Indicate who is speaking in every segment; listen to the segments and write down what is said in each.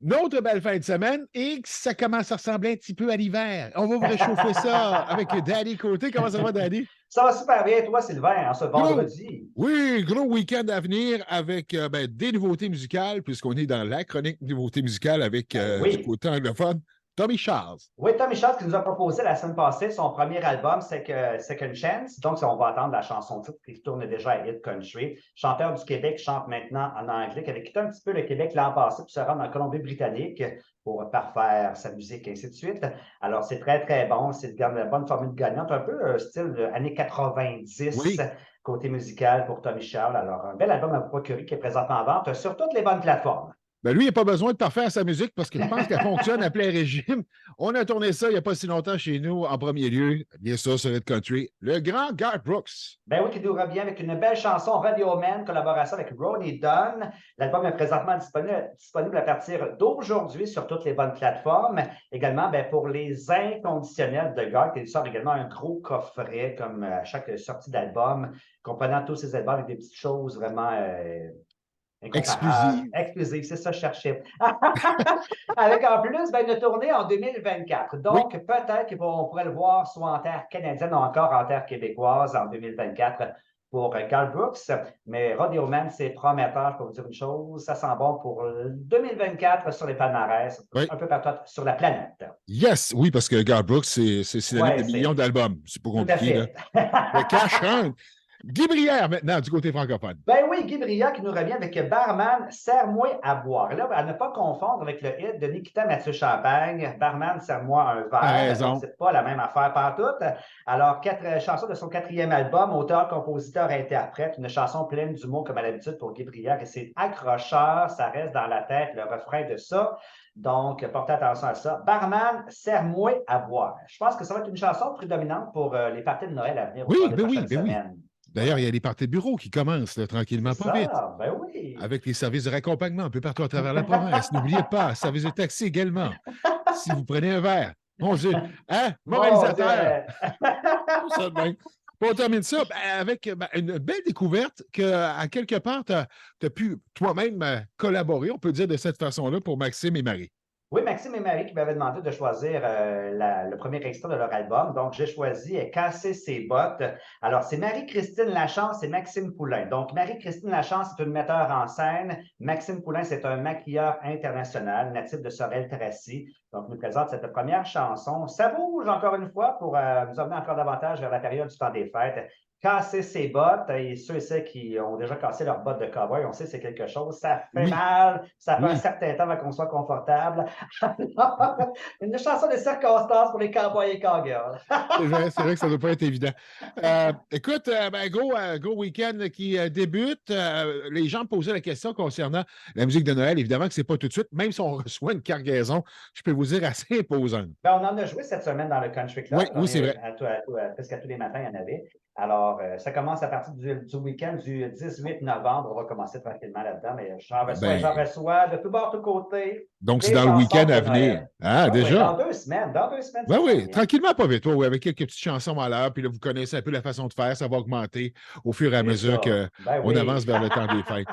Speaker 1: Une autre belle fin de semaine et ça commence à ressembler un petit peu à l'hiver. On va vous réchauffer ça avec Danny Côté. Comment ça va, Danny?
Speaker 2: Ça va super bien, toi, Sylvain, en ce
Speaker 1: Gros,
Speaker 2: vendredi.
Speaker 1: oui, gros week-end à venir avec des nouveautés musicales, puisqu'on est dans la chronique nouveautés musicales avec
Speaker 2: Ben
Speaker 1: du
Speaker 2: oui.
Speaker 1: côté anglophone, Tommy Charles.
Speaker 2: Oui, Tommy Shaw qui nous a proposé la semaine passée son premier album, Second Chance. Donc, on va attendre la chanson titre qui tourne déjà à Hit Country. Chanteur du Québec chante maintenant en anglais, qui avait quitté un petit peu le Québec l'an passé pour se rendre en Colombie-Britannique pour parfaire sa musique, et ainsi de suite. Alors, c'est très, très bon. C'est une bonne formule gagnante, un peu style années 90,
Speaker 1: Oui,
Speaker 2: côté musical pour Tommy Charles. Alors, un bel album à vous procurer qui est présentement en vente sur toutes les bonnes plateformes.
Speaker 1: ben lui, il n'a pas besoin de parfaire sa musique parce que je pense qu'elle fonctionne à plein régime. On a tourné ça il n'y a pas si longtemps chez nous, en premier lieu, bien sûr, sur Hit Country, le grand Garth Brooks.
Speaker 2: Ben oui, qui nous revient avec une belle chanson Radio Man, collaboration avec Ronnie Dunn. L'album est présentement disponible à partir d'aujourd'hui sur toutes les bonnes plateformes. Également, ben, pour les inconditionnels de Garth, il sort également un gros coffret comme à chaque sortie d'album, comprenant tous ces albums avec des petites choses vraiment incomparable,
Speaker 1: Exclusive.
Speaker 2: exclusif, c'est ça que je cherchais. Avec en plus ben, une tournée en 2024.
Speaker 1: Oui,
Speaker 2: Donc, peut-être qu'on pourrait le voir soit en terre canadienne ou encore en terre québécoise en 2024 pour Garth Brooks. Mais Rodeo Man, c'est prometteur, je peux vous dire une chose, ça sent bon pour 2024 sur les palmarès,
Speaker 1: oui.
Speaker 2: un peu partout sur la planète.
Speaker 1: Yes, oui, parce que Garth Brooks, c'est synonyme de
Speaker 2: Oui,
Speaker 1: millions
Speaker 2: c'est
Speaker 1: d'albums. C'est pas
Speaker 2: tout à
Speaker 1: compliqué, là.
Speaker 2: fait.
Speaker 1: Le cash rentre. Guy Brière, maintenant, du côté francophone.
Speaker 2: Ben oui, Guy Briand qui nous revient avec Barman, serre-moi à boire. Là, à ne pas confondre avec le hit de Nikita Mathieu Champagne, Barman, serre-moi un
Speaker 1: T'as
Speaker 2: verre. Donc,
Speaker 1: raison.
Speaker 2: c'est pas la même affaire partout. Alors, quatre chansons de son quatrième album, auteur, compositeur, interprète, une chanson pleine d'humour comme à l'habitude pour Guy Briand. Et c'est accrocheur, ça reste dans la tête, le refrain de ça. Donc, portez attention à ça. Barman, serre-moi à boire. Je pense que ça va être une chanson prédominante pour les parties de Noël à venir au cours
Speaker 1: Oui,
Speaker 2: des
Speaker 1: ben oui,
Speaker 2: prochaines
Speaker 1: ben oui.
Speaker 2: semaines.
Speaker 1: D'ailleurs, il y
Speaker 2: Voilà.
Speaker 1: a les parties de bureau qui commencent là,
Speaker 2: C'est
Speaker 1: tranquillement, pas vite,
Speaker 2: ça, ben oui.
Speaker 1: avec les services de raccompagnement un peu partout à travers la province. N'oubliez pas, service de taxi également. Si vous prenez un verre, mon Dieu, hein,
Speaker 2: Mon Dieu!
Speaker 1: moralisateur, tout ça de même. Puis on termine ça avec une belle découverte que, à quelque part, tu as pu toi-même collaborer, on peut dire de cette façon-là, pour Maxime et Marie.
Speaker 2: Oui, Maxime et Marie qui m'avaient demandé de choisir le premier extrait de leur album. Donc, j'ai choisi Casser ses bottes. Alors, c'est Marie-Christine Lachance et Maxime Poulain. Donc, Marie-Christine Lachance est une metteur en scène. Maxime Poulain, c'est un maquilleur international, natif de Sorel-Tracy. Donc, nous présente cette première chanson. Ça bouge encore une fois pour nous emmener encore davantage vers la période du temps des fêtes. Casser ses bottes, et ceux et celles qui ont déjà cassé leurs bottes de cowboy, on sait que c'est quelque chose, ça fait
Speaker 1: Oui,
Speaker 2: mal, ça fait un
Speaker 1: oui.
Speaker 2: certain temps avant qu'on soit confortable. Alors, une chanson de circonstance pour les cowboys et cowgirls.
Speaker 1: C'est vrai que ça ne doit pas être évident. Écoute, gros week-end qui débute. Les gens me posaient la question concernant la musique de Noël. Évidemment que ce n'est pas tout de suite, même si on reçoit une cargaison, je peux vous dire assez imposante.
Speaker 2: Ben, on en a joué cette semaine dans le Country
Speaker 1: Oui,
Speaker 2: Club.
Speaker 1: oui, c'est vrai.
Speaker 2: Presque à tous les matins, il y en avait. Alors, ça commence à partir du week-end du 18 novembre. On va commencer tranquillement là-dedans, mais j'en
Speaker 1: Ben,
Speaker 2: reçois de tout bord, de tout côté,
Speaker 1: donc, c'est
Speaker 2: des
Speaker 1: dans le week-end
Speaker 2: chansons
Speaker 1: à
Speaker 2: de
Speaker 1: venir.
Speaker 2: Noël.
Speaker 1: Ah,
Speaker 2: Oui, oui,
Speaker 1: déjà?
Speaker 2: dans 2 semaines,
Speaker 1: Ben
Speaker 2: ça s'en
Speaker 1: oui,
Speaker 2: vient.
Speaker 1: tranquillement, pas vite. Oui, avec quelques petites chansons à l'heure, puis là, vous connaissez un peu la façon de faire, ça va augmenter au fur et à
Speaker 2: C'est
Speaker 1: mesure
Speaker 2: ça. Ben
Speaker 1: qu'on avance
Speaker 2: oui.
Speaker 1: vers le temps des fêtes.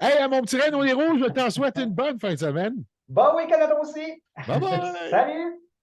Speaker 1: Hey, mon petit Reine, on est rouge, je t'en souhaite une bonne fin de semaine.
Speaker 2: Bon week-end à toi aussi.
Speaker 1: Bye bye!
Speaker 2: Salut!